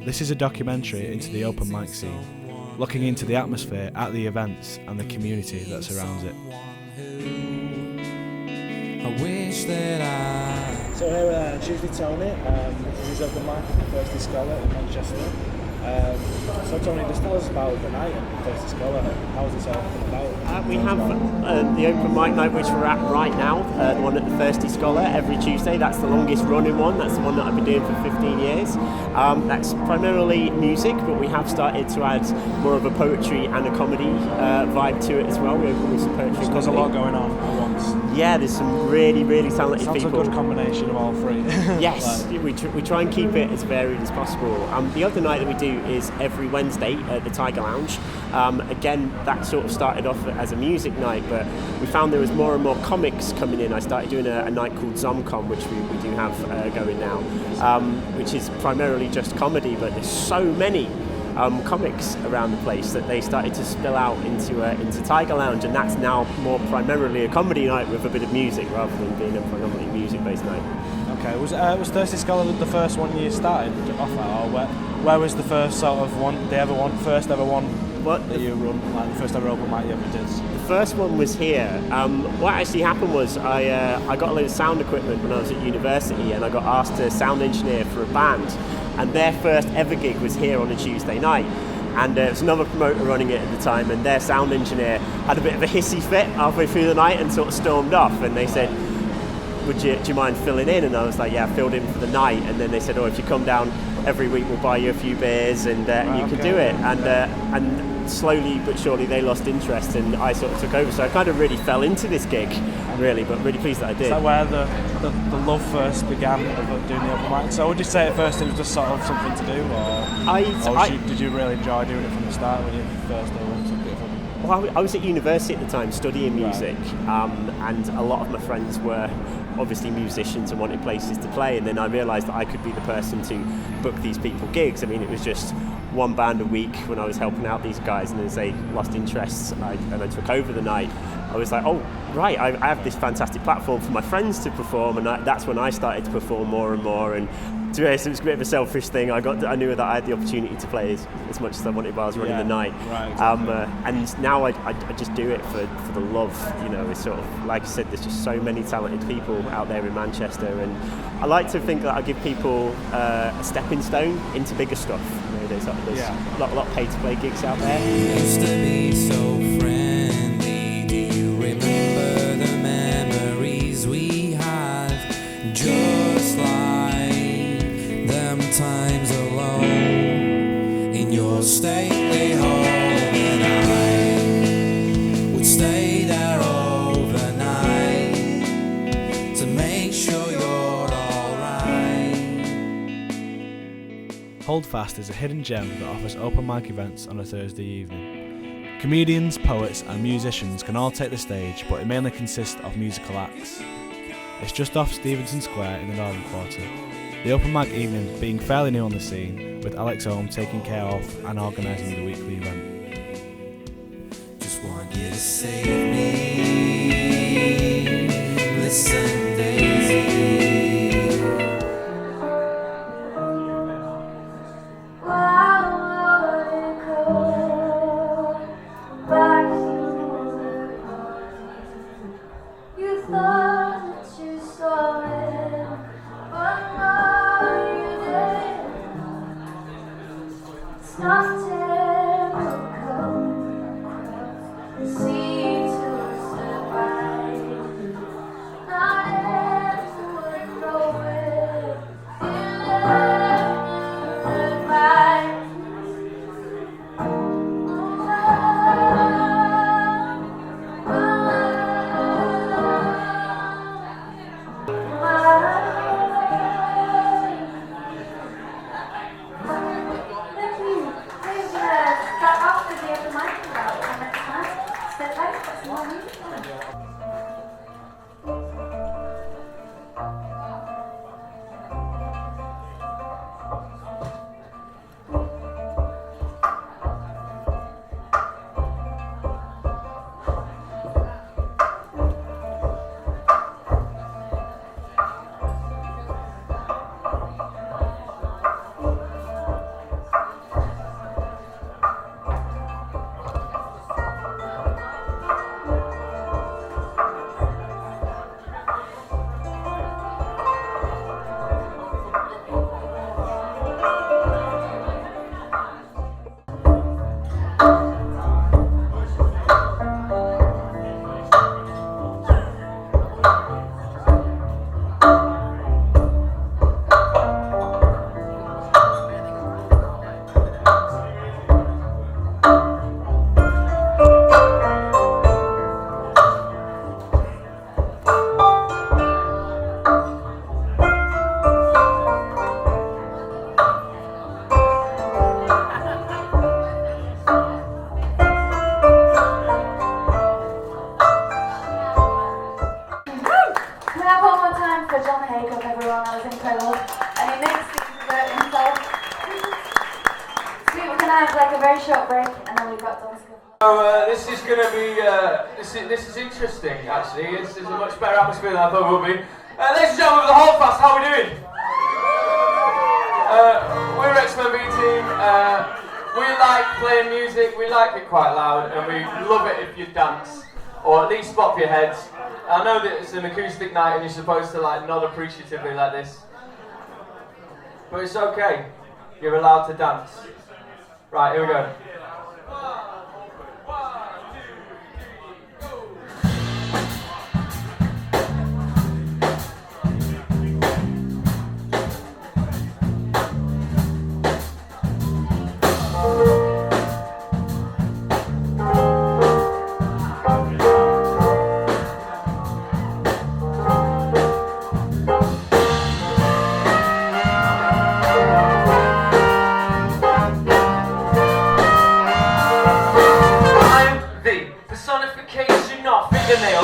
This is a documentary into the open mic scene, looking into the atmosphere at the events and the community that surrounds it. So here with Tuesday Tony, this is open mic at the Thirsty Scholar in Manchester. So Tony, just tell us about the night at the Thirsty Scholar. How is this all come about? We have the open mic night which we're at right now, the one at the Thirsty Scholar every Tuesday. That's the longest running one. That's the one that I've been doing for 15 years. That's primarily music, but we have started to add more of a poetry and a comedy vibe to it as well. We open with some poetry. So there's a lot going on at once. Yeah, there's some really talented people. Sounds a good combination of all three. Yes, we try and keep it as varied as possible. The other night that we do is every Wednesday at the Tiger Lounge. Again, that sort of started off as a music night, but we found there was more and more comics coming in. I started doing a night called ZomCom, which we do have going now, which is primarily just comedy, but there's so many comics around the place that they started to spill out into Tiger Lounge, and that's now more primarily a comedy night with a bit of music rather than being a predominantly music-based night. Okay, was Thirsty Scholar the first one you started off at, or where was the first sort of one, first ever one that you run, like the first ever open mic you ever did? The first one was here. What actually happened was I got a load of sound equipment when I was at university, and I got asked to sound engineer for a band, and their first ever gig was here on a Tuesday night. And there was another promoter running it at the time, and their sound engineer had a bit of a hissy fit halfway through the night and sort of stormed off, and they said, do you mind filling in? And I was like, yeah, I filled in for the night. And then they said, if you come down every week, we'll buy you a few beers and you can do it. And slowly but surely they lost interest, and I sort of took over. So I kind of really fell into this gig, really, but really pleased that I did. Is that where the love first began of doing the open mic? So would you say at first it was just sort of something to do, or did you really enjoy doing it from the start when you first did it? Well, I was at university at the time studying music, and a lot of my friends were obviously musicians and wanted places to play, and then I realised that I could be the person to book these people gigs. I mean, it was just one band a week when I was helping out these guys, and as they lost interest and I took over the night, I was like, oh right, I have this fantastic platform for my friends to perform, and that's when I started to perform more and more. And to be honest, it was a bit of a selfish thing. I knew that I had the opportunity to play as much as I wanted while I was running the night. Right, exactly. And now I just do it for the love. You know, it's sort of like I said, there's just so many talented people out there in Manchester, and I like to think that I give people a stepping stone into bigger stuff. You know, there's a lot of pay-to-play gigs out there. Used to be so friendly. Do you remember the memories we had? Just like them times alone in your stately home, and I would stay there overnight to make sure you're alright. Holdfast is a hidden gem that offers open mic events on a Thursday evening. Comedians, poets and musicians can all take the stage, but it mainly consists of musical acts. It's just off Stevenson Square in the Northern Quarter. The open mic evening being fairly new on the scene, with Alex Ohm taking care of and organising the weekly event. Just want you to save me. Listen, Daisy. short break and then we've got Dom's. So this is going to be, this is interesting actually. This is a much better atmosphere than I thought it would be. Ladies and gentlemen of the Holdfast, how are we doing? We're XMB team. We like playing music, we like it quite loud, and we love it if you dance, or at least bop your heads. I know that it's an acoustic night and you're supposed to like nod appreciatively like this, but it's okay. You're allowed to dance. Right, here we go.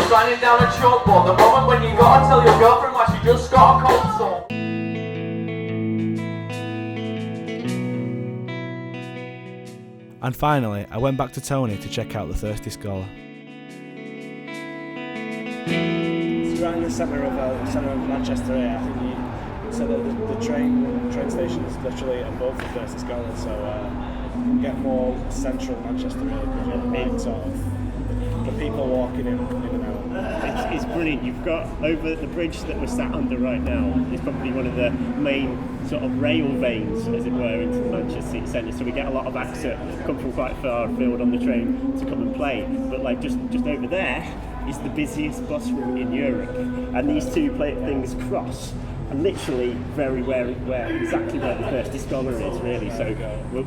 Grinding down a chalkboard, the moment when you gotta tell your girlfriend why she just got a cold sore. And finally, I went back to Tony to check out the Thirsty Scholar. It's right in the centre of Manchester here. I think you said that the train station is literally above the Thirsty Scholar, so you can get more central Manchester really, because you're the main sort of the people walking in and out. It's brilliant. You've got over the bridge that we're sat under right now. It's probably one of the main sort of rail veins, as it were, into the Manchester City Centre. So we get a lot of acts that come from quite far afield on the train to come and play. But like just over there is the busiest bus route in Europe, and these two things cross. And literally exactly where the Thirsty Scholar is, really. So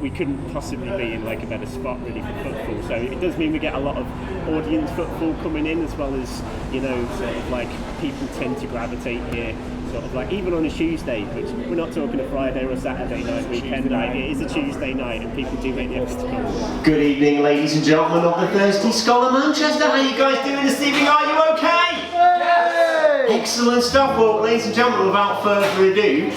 we couldn't possibly be in like a better spot really for football. So it does mean we get a lot of audience football coming in, as well as, you know, sort of like people tend to gravitate here. Sort of like even on a Tuesday, which we're not talking a Friday or a Saturday night weekend night. It is a Tuesday night, and people do make the effort to come. Good evening, ladies and gentlemen of the Thirsty Scholar Manchester. How are you guys doing this evening? Are you okay? Excellent stuff. Well, ladies and gentlemen, without further ado,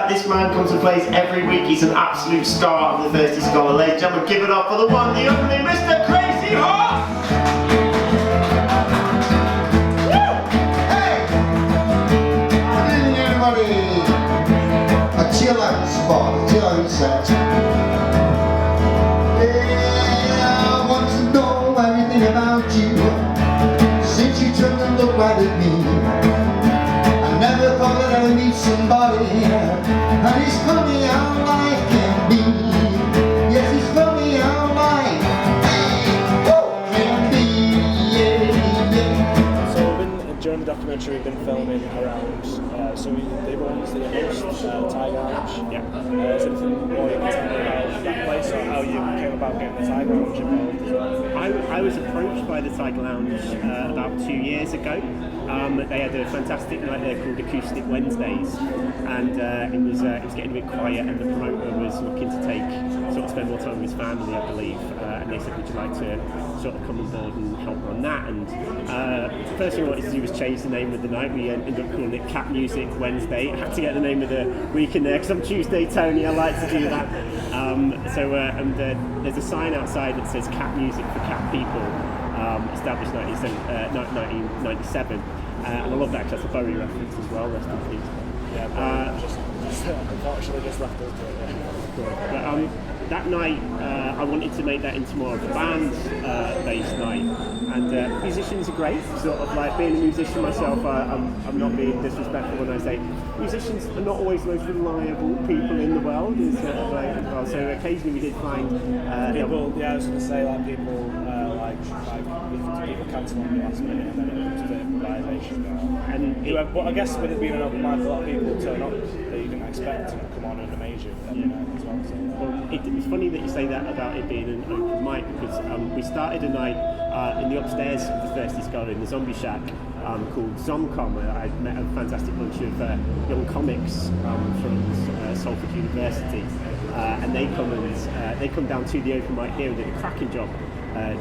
this man comes and plays every week. He's an absolute star of the Thirsty Scholar. Ladies and gentlemen, give it up for the one, the only Mr. Crazy Horse! A chill out spot, a chill out set. Yeah, I want to know everything about you. Since you turned and looked right at me, I never thought that I would meet somebody, and it's funny how life can be. Yes, it's funny how life can be. Yeah, yeah. So during the documentary we've been filming around, so the ones that you host, Tiger Lounge. Yeah. Is there anything more you can tell me about that place, or how you came about getting the Tiger Lounge involved as well? I was approached by the Tiger Lounge about 2 years ago. They had a fantastic night there called Acoustic Wednesdays, and it was getting a bit quiet, and the promoter was looking to spend more time with his family, I believe, and they said, would you like to sort of come on board and help run that? And the first thing I wanted to do was change the name of the night. We ended up calling it Cat Music Wednesday. I had to get the name of the week in there because I'm Tuesday Tony, I like to do that. There's a sign outside that says Cat Music for Cat People, established 1997, and I love that because that's a Bowie reference as well, rest in peace. Yeah, just unfortunately just left us to it. But that night, I wanted to make that into more of a band-based night, and musicians are great. Sort of like being a musician myself, I'm not being disrespectful when I say musicians are not always the most reliable people in the world. Is sort of like as well. So occasionally we did find people. Yeah, I was going to say like people people cancel on the last minute, and then it was a bit of improvisation. But I guess with it being an open mic, a lot of people turn up that you didn't expect to come on in a major every night as well. So. Well, it's funny that you say that about it being an open mic, because we started a night in the upstairs of the Thirsty Scholar in the Zombie Shack called Zomcom. I met a fantastic bunch of young comics from Salford University, and they come down to the open mic here and did a cracking job.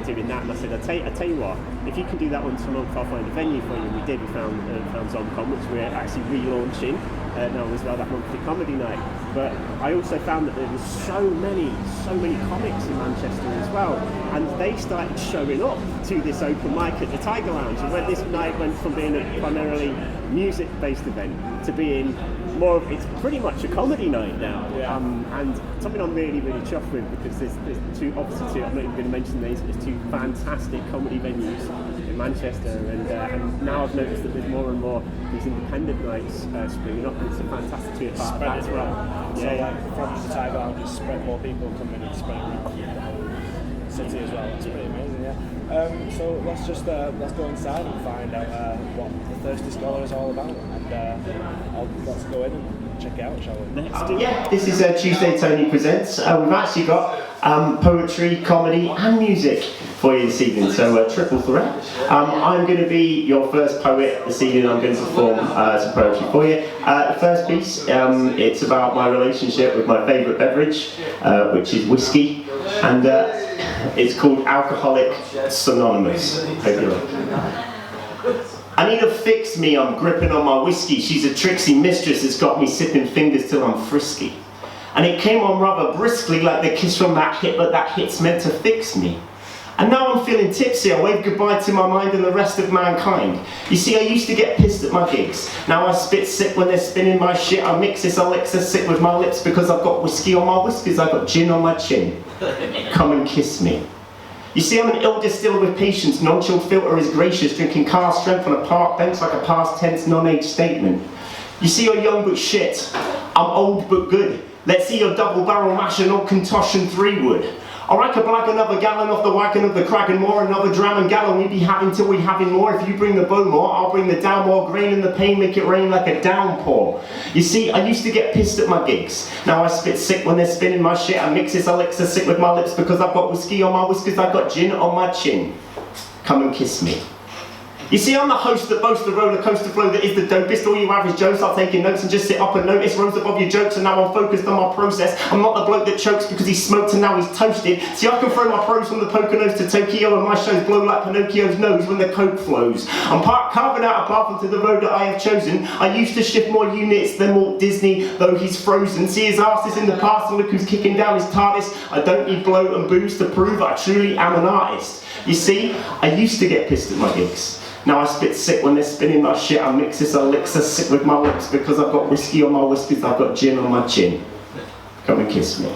doing that, and I said, I tell you what, if you can do that once a month, I'll find a venue for you. And we did. We found Zomcom, which we're actually relaunching now as well, that monthly comedy night. But I also found that there was so many comics in Manchester as well, and they started showing up to this open mic at the Tiger Lounge. And when this night went from being a primarily music-based event to being more of, it's pretty much a comedy night now. Yeah. And something I'm really chuffed with, because there's two, obviously two, I'm not even going to mention these, but there's two fantastic comedy venues in Manchester, and now I've noticed that there's more and more these independent nights springing up, and it's fantastic to be a part of that as well. So like from the Tiger Lounge, just spread more people coming and spread around the whole city as well. That's pretty amazing, yeah. So let's just let's go inside and find out what the Thirsty Scholar is all about, and let's go in and check it out, shall we? Yeah, this is Tuesday Tony Presents. We've actually got poetry, comedy and music for you this evening, so triple threat. I'm going to be your first poet this evening. I'm going to perform some poetry for you. The first piece, it's about my relationship with my favourite beverage, which is whiskey, and it's called Alcoholic Synonymous. Hope you like. I need to fix me, I'm gripping on my whiskey. She's a tricksy mistress that's got me sipping fingers till I'm frisky. And it came on rather briskly like the kiss from that hit, but that hit's meant to fix me. And now I'm feeling tipsy, I wave goodbye to my mind and the rest of mankind. You see, I used to get pissed at my gigs. Now I spit sick when they're spinning my shit. I mix this elixir sick with my lips because I've got whiskey on my whiskers, I've got gin on my chin. Come and kiss me. You see, I'm an ill distiller with patience. Non-chill filter is gracious, drinking car strength on a park bench like a past tense non-age statement. You see, you're young but shit. I'm old but good. Let's see your double barrel mash and old contussion 3 wood. Or I could blag another gallon off the wagon of the crag and more, another dram and gallon we be having till we having more. If you bring the Bowmore, I'll bring the down more grain and the pain, make it rain like a downpour. You see, I used to get pissed at my gigs. Now I spit sick when they're spinning my shit. I mix this elixir sick with my lips because I've got whiskey on my whiskers, I've got gin on my chin. Come and kiss me. You see, I'm the host that boasts the roller coaster flow that is the dopest. All you average Joes start taking notes and just sit up and notice. Rose above your jokes and now I'm focused on my process. I'm not the bloke that chokes because he smoked and now he's toasted. See, I can throw my pros from the Poconos to Tokyo and my shows blow like Pinocchio's nose when the coke flows. I'm carving out a path onto the road that I have chosen. I used to shift more units than Walt Disney, though he's frozen. See, his arse is in the past and look who's kicking down his TARDIS. I don't need blow and booze to prove I truly am an artist. You see, I used to get pissed at my gigs. Now I spit sick when they're spinning my shit. I mix this elixir sick with my lips because I've got whiskey on my whiskers, I've got gin on my chin. Come and kiss me.